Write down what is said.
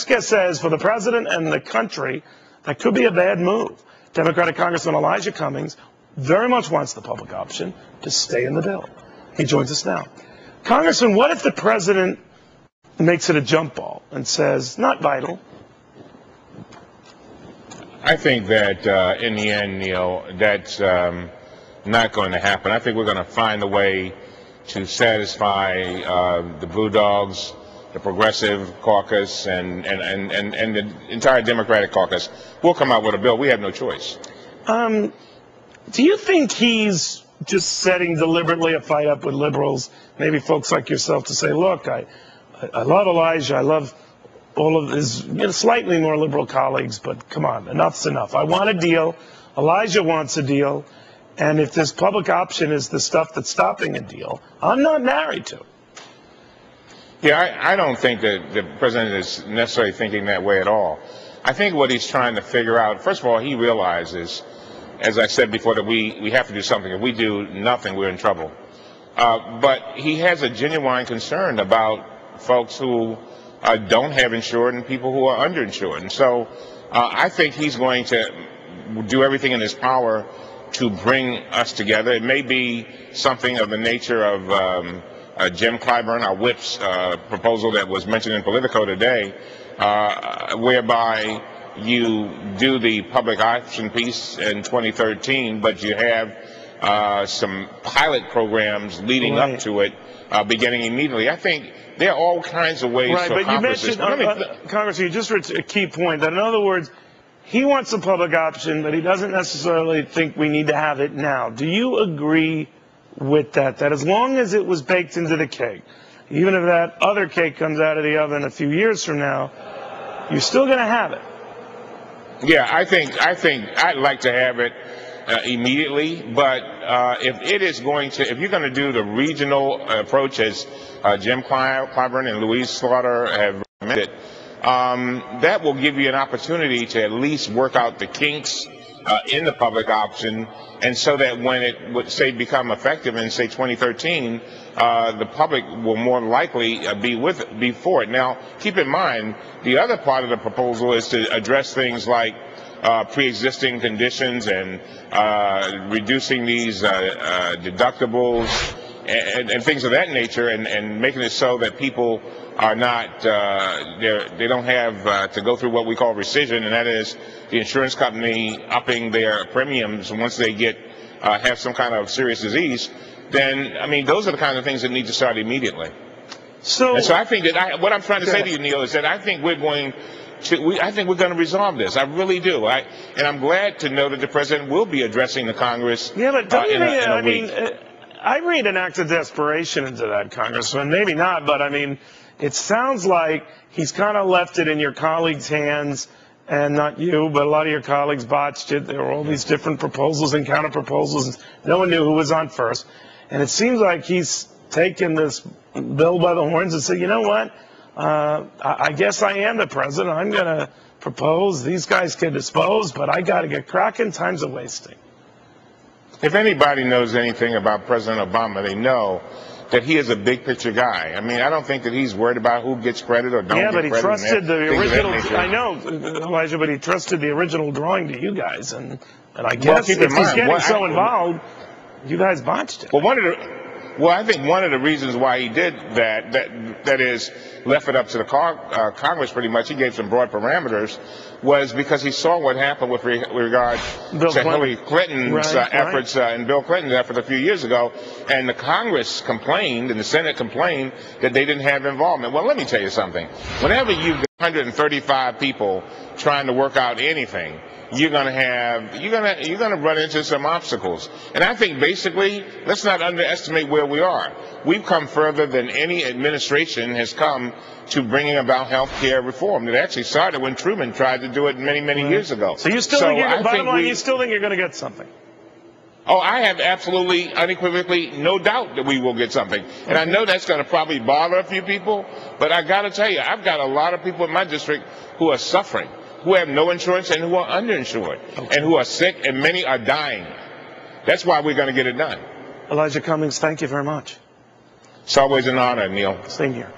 says for the president and the country, that could be a bad move. Democratic Congressman Elijah Cummings very much wants the public option to stay in the bill. He joins us now. Congressman, what if the president makes it a jump ball and says, not vital? I think that in the end, Neil, that's not going to happen. I think we're going to find a way to satisfy the Blue Dogs, the Progressive Caucus, and the entire Democratic Caucus. We'll come out with a bill. We have no choice. Do you think he's just setting deliberately a fight up with liberals, maybe folks like yourself, to say, look, I love Elijah, I love all of his slightly more liberal colleagues, but come on, enough's enough. I want a deal. Elijah wants a deal. And if this public option is the stuff that's stopping a deal, I'm not married to it. Yeah, I don't think that the president is necessarily thinking that way at all. I think what he's trying to figure out, first of all, he realizes, as I said before, that we have to do something. If we do nothing, we're in trouble. But he has a genuine concern about folks who don't have insured and people who are underinsured. And so I think he's going to do everything in his power to bring us together. It may be something of the nature of Jim Clyburn, our whip's proposal that was mentioned in Politico today, whereby you do the public option piece in 2013, but you have some pilot programs leading up to it, beginning immediately. I think there are all kinds of ways to accomplish this. Congressman, you just reached a key point. That in other words, he wants a public option, but he doesn't necessarily think we need to have it now. Do you agree with that? That as long as it was baked into the cake, even if that other cake comes out of the oven a few years from now, you're still going to have it? Yeah, I think I'd like to have it immediately, but if you're going to do the regional approach as Jim Clyburn and Louise Slaughter have recommended, that will give you an opportunity to at least work out the kinks in the public option, and so that when it would, say, become effective in, say, 2013, the public will more likely be for it. Now, keep in mind, the other part of the proposal is to address things like pre-existing conditions and reducing these deductibles and things of that nature, and making it so that people are not, they don't have to go through what we call rescission, and that is the insurance company upping their premiums once they have some kind of serious disease. Then, I mean, those are the kind of things that need to start immediately. So I think that what I'm trying to say to you, Neil, is that I think we're going to resolve this. I really do. And I'm glad to know that the president will be addressing the Congress. Yeah, but don't you think, I mean, I read an act of desperation into that, Congressman. Maybe not, but I mean, it sounds like he's kind of left it in your colleagues' hands, and not you, but a lot of your colleagues botched it. There were all these different proposals and counter proposals, and no one knew who was on first. And it seems like he's taken this bill by the horns and said, you know what, I guess I am the president. I'm going to propose. These guys can dispose, but I got to get cracking. Time's a wasting. If anybody knows anything about President Obama, they know that he is a big picture guy. I mean, I don't think that he's worried about who gets credit or don't get credit. Yeah, but he trusted the original. I know, Elijah, but he trusted the original drawing to you guys, and I guess if he's getting so involved, you guys botched it. Well, I think one of the reasons why he did that is left it up to the Congress pretty much. He gave some broad parameters, was because he saw what happened with regard to Hillary Clinton's efforts and Bill Clinton's effort a few years ago, and the Congress complained and the Senate complained that they didn't have involvement. Well, let me tell you something. Whenever you've got 135 people trying to work out anything, you're going to run into some obstacles. And I think basically, let's not underestimate where we are. We've come further than any administration has come to bringing about health care reform. It actually started when Truman tried to do it many, many years ago. So you still think you still think you're going to get something? Oh, I have absolutely, unequivocally, no doubt that we will get something. And I know that's going to probably bother a few people, but I got to tell you, I've got a lot of people in my district who are suffering, who have no insurance and who are underinsured, and who are sick, and many are dying. That's why we're going to get it done. Elijah Cummings, thank you very much. It's always an honor, Neil. Same here.